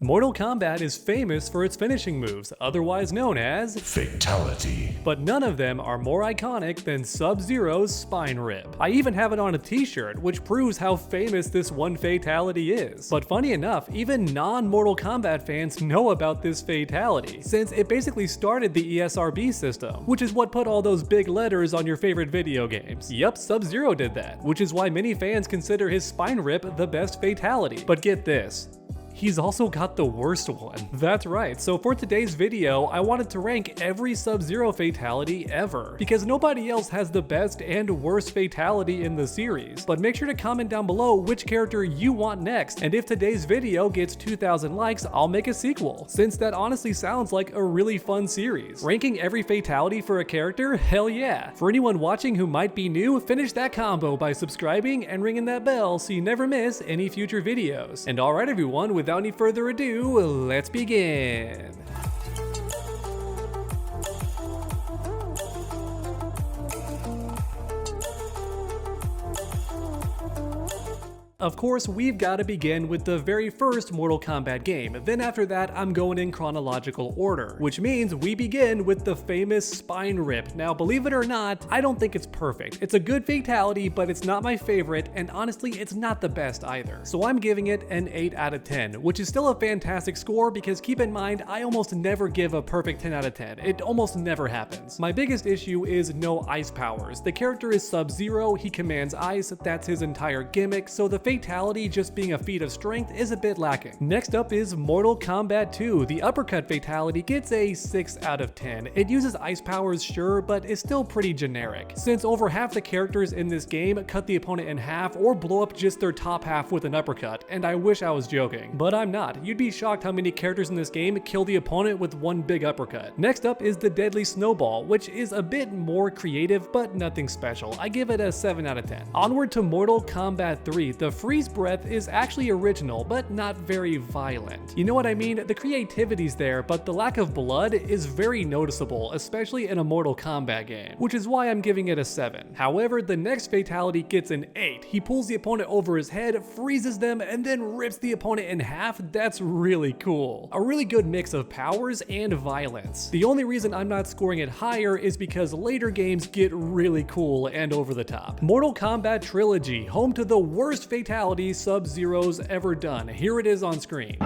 Mortal Kombat is famous for its finishing moves, otherwise known as Fatality. but none of them are more iconic than Sub-Zero's spine rip. I even have it on a t-shirt, which proves how famous this one fatality is. But funny enough, even non-Mortal Kombat fans know about this fatality, since it basically started the ESRB system, which is what put all those big letters on your favorite video games. Yup, Sub-Zero did that, which is why many fans consider his spine rip the best fatality. But get this, he's also got the worst one. That's right, so for today's video, I wanted to rank every Sub-Zero fatality ever, because nobody else has the best and worst fatality in the series. But make sure to comment down below which character you want next, and if today's video gets 2,000 likes, I'll make a sequel, since that honestly sounds like a really fun series. Ranking every fatality for a character? Hell yeah! For anyone watching who might be new, finish that combo by subscribing and ringing that bell so you never miss any future videos. And alright everyone, without any further ado, let's begin. Of course, we've got to begin with the very first Mortal Kombat game, then after that I'm going in chronological order, which means we begin with the famous spine rip. Now believe it or not, I don't think it's perfect. It's a good fatality, but it's not my favorite, and honestly it's not the best either. So I'm giving it an 8 out of 10, which is still a fantastic score because keep in mind, I almost never give a perfect 10 out of 10. It almost never happens. My biggest issue is no ice powers. The character is Sub-Zero, he commands ice, that's his entire gimmick, so the fatality just being a feat of strength is a bit lacking. Next up is Mortal Kombat 2. The uppercut fatality gets a 6 out of 10. It uses ice powers, sure, but is still pretty generic, since over half the characters in this game cut the opponent in half or blow up just their top half with an uppercut, and I wish I was joking. But I'm not. You'd be shocked how many characters in this game kill the opponent with one big uppercut. Next up is the Deadly Snowball, which is a bit more creative, but nothing special. I give it a 7 out of 10. Onward to Mortal Kombat 3. The freeze breath is actually original, but not very violent. You know what I mean? The creativity's there, but the lack of blood is very noticeable, especially in a Mortal Kombat game, which is why I'm giving it a 7. However, the next fatality gets an 8. He pulls the opponent over his head, freezes them, and then rips the opponent in half. That's really cool. A really good mix of powers and violence. The only reason I'm not scoring it higher is because later games get really cool and over the top. Mortal Kombat Trilogy, home to the worst fatality Sub-Zero's ever done. Here it is on screen.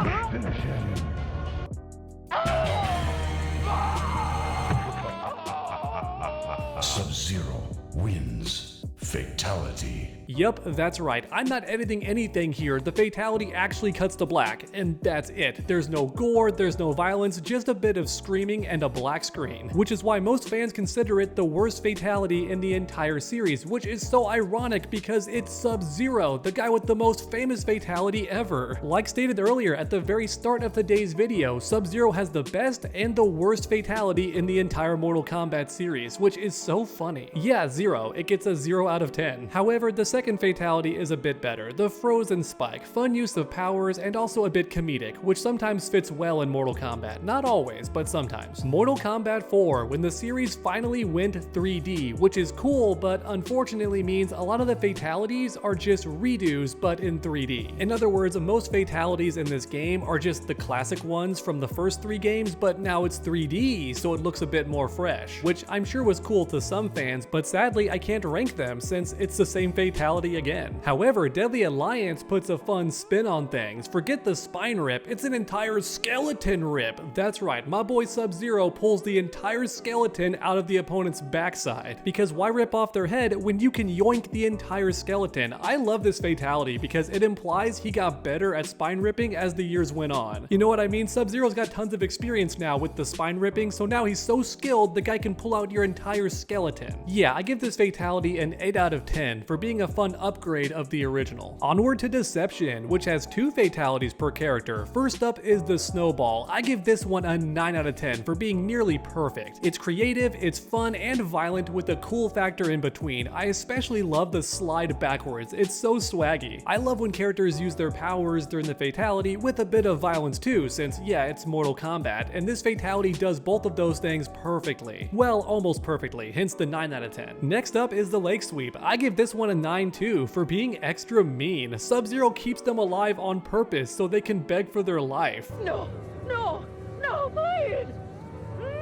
Sub-Zero wins. Fatality. Yup, that's right. I'm not editing anything here. The fatality actually cuts to black, and that's it. There's no gore, there's no violence, just a bit of screaming and a black screen, which is why most fans consider it the worst fatality in the entire series, which is so ironic because it's Sub-Zero, the guy with the most famous fatality ever. Like stated earlier at the very start of today's video, Sub-Zero has the best and the worst fatality in the entire Mortal Kombat series, which is so funny. Yeah, 0. It gets a 0 out of 10. However, the second fatality is a bit better. The frozen spike, fun use of powers, and also a bit comedic, which sometimes fits well in Mortal Kombat. Not always, but sometimes. Mortal Kombat 4, when the series finally went 3D, which is cool, but unfortunately means a lot of the fatalities are just redos, but in 3D. In other words, most fatalities in this game are just the classic ones from the first 3 games, but now it's 3D, so it looks a bit more fresh, which I'm sure was cool to some fans, but sadly I can't rank them since it's the same fatality again. However, Deadly Alliance puts a fun spin on things. Forget the spine rip, it's an entire skeleton rip. That's right, my boy Sub-Zero pulls the entire skeleton out of the opponent's backside. Because why rip off their head when you can yoink the entire skeleton? I love this fatality because it implies he got better at spine ripping as the years went on. You know what I mean? Sub-Zero's got tons of experience now with the spine ripping, so now he's so skilled the guy can pull out your entire skeleton. Yeah, I give this fatality an 8 out of 10 for being a fun upgrade of the original. Onward to Deception, which has 2 fatalities per character. First up is the Snowball. I give this one a 9 out of 10 for being nearly perfect. It's creative, it's fun and violent with a cool factor in between. I especially love the slide backwards. It's so swaggy. I love when characters use their powers during the fatality with a bit of violence too, since yeah, it's Mortal Kombat, and this fatality does both of those things perfectly. Well, almost perfectly, hence the 9 out of 10. Next up is the Lake Sweep. sweep. I give this one a 9 too for being extra mean. Sub-Zero keeps them alive on purpose so they can beg for their life. No, no, no, please!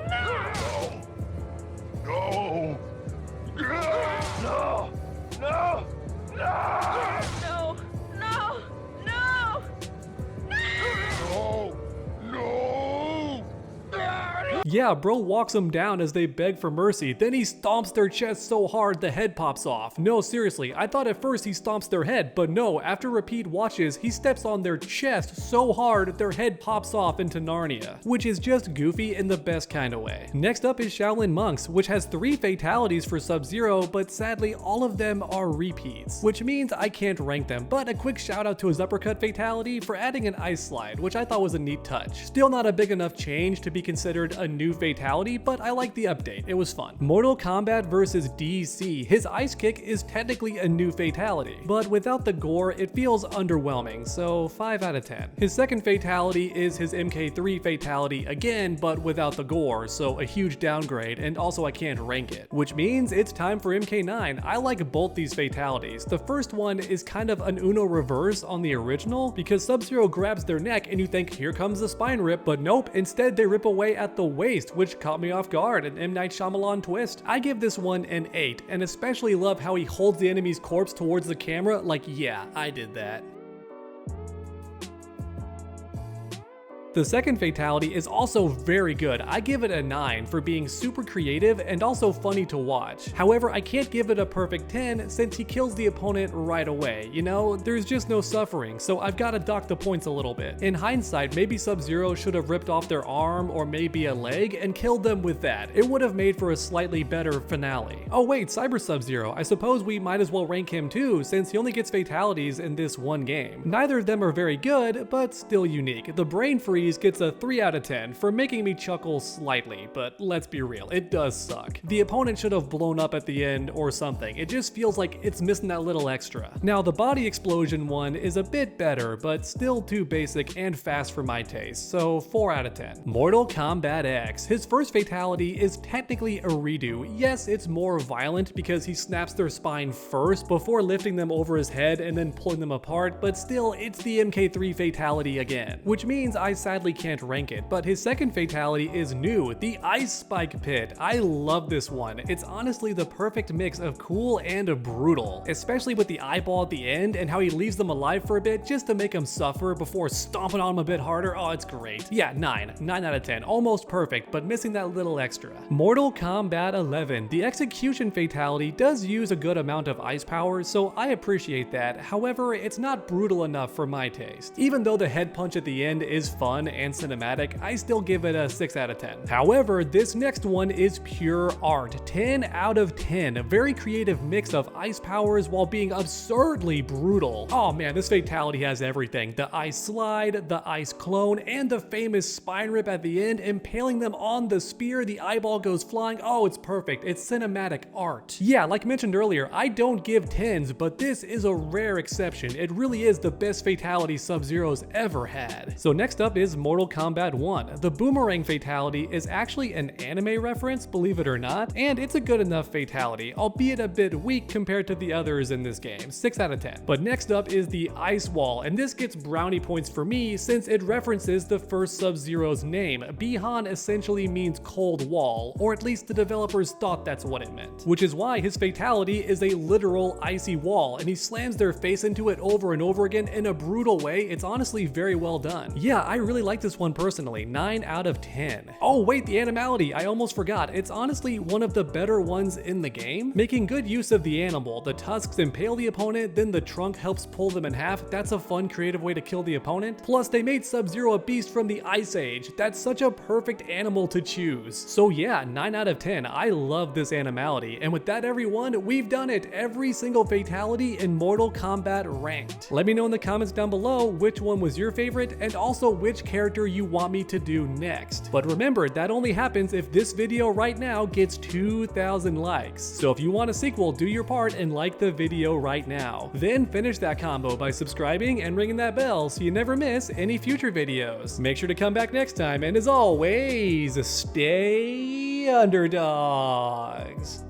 No! No! No! No! No! No! No! No! No! No! Yeah, bro walks them down as they beg for mercy, then he stomps their chest so hard the head pops off. No, seriously, I thought at first he stomps their head, but no, after repeat watches, he steps on their chest so hard their head pops off into Narnia, which is just goofy in the best kind of way. Next up is Shaolin Monks, which has 3 fatalities for Sub-Zero, but sadly all of them are repeats, which means I can't rank them, but a quick shout out to his uppercut fatality for adding an ice slide, which I thought was a neat touch. Still not a big enough change to be considered a new fatality, but I like the update, it was fun. Mortal Kombat versus DC, his ice kick is technically a new fatality, but without the gore it feels underwhelming, so 5 out of 10. His second fatality is his MK3 fatality again, but without the gore, so a huge downgrade, and also I can't rank it. Which means it's time for MK9. I like both these fatalities. The first one is kind of an Uno reverse on the original, because Sub-Zero grabs their neck and you think here comes the spine rip, but nope, instead they rip away at the waist, which caught me off guard, an M. Night Shyamalan twist. I give this one an 8, and especially love how he holds the enemy's corpse towards the camera like, yeah, I did that. The second fatality is also very good. I give it a 9 for being super creative and also funny to watch. However, I can't give it a perfect 10 since he kills the opponent right away. You know, there's just no suffering, so I've got to dock the points a little bit. In hindsight, maybe Sub-Zero should have ripped off their arm or maybe a leg and killed them with that. It would have made for a slightly better finale. Oh wait, Cyber Sub-Zero. I suppose we might as well rank him too, since he only gets fatalities in this one game. Neither of them are very good, but still unique. The brain freeze gets a 3 out of 10 for making me chuckle slightly, but let's be real, it does suck. The opponent should have blown up at the end or something. It just feels like it's missing that little extra. Now the body explosion one is a bit better, but still too basic and fast for my taste, so 4 out of 10. Mortal Kombat X. His first fatality is technically a redo. Yes, it's more violent because he snaps their spine first before lifting them over his head and then pulling them apart, but still it's the MK3 fatality again, which means I sadly can't rank it, but his second fatality is new, the Ice Spike Pit. I love this one. It's honestly the perfect mix of cool and brutal, especially with the eyeball at the end and how he leaves them alive for a bit just to make them suffer before stomping on them a bit harder. Oh, it's great. Yeah, 9 out of 10. Almost perfect, but missing that little extra. Mortal Kombat 11. The execution fatality does use a good amount of ice power, so I appreciate that. However, it's not brutal enough for my taste. Even though the head punch at the end is fun and cinematic, I still give it a 6 out of 10. However, this next one is pure art. 10 out of 10. A very creative mix of ice powers while being absurdly brutal. Oh man, this fatality has everything. The ice slide, the ice clone, and the famous spine rip at the end, impaling them on the spear, the eyeball goes flying. Oh, it's perfect. It's cinematic art. Yeah, like mentioned earlier, I don't give 10s, but this is a rare exception. It really is the best fatality Sub-Zero's ever had. So next up is Mortal Kombat 1. The boomerang fatality is actually an anime reference, believe it or not, and it's a good enough fatality, albeit a bit weak compared to the others in this game, 6 out of 10. But next up is the ice wall, and this gets brownie points for me since it references the first Sub-Zero's name. Bihan essentially means cold wall, or at least the developers thought that's what it meant. Which is why his fatality is a literal icy wall, and he slams their face into it over and over again in a brutal way. It's honestly very well done. Yeah, I really like this one personally, 9 out of 10. Oh wait, the animality, I almost forgot. It's honestly one of the better ones in the game. Making good use of the animal. The tusks impale the opponent, then the trunk helps pull them in half. That's a fun creative way to kill the opponent. Plus they made Sub-Zero a beast from the Ice Age. That's such a perfect animal to choose. So yeah, 9 out of 10. I love this animality. And with that everyone, we've done it. Every single fatality in Mortal Kombat ranked. Let me know in the comments down below which one was your favorite and also which character you want me to do next. But remember, that only happens if this video right now gets 2,000 likes. So if you want a sequel, do your part and like the video right now. Then finish that combo by subscribing and ringing that bell so you never miss any future videos. Make sure to come back next time, and as always, stay underdogs.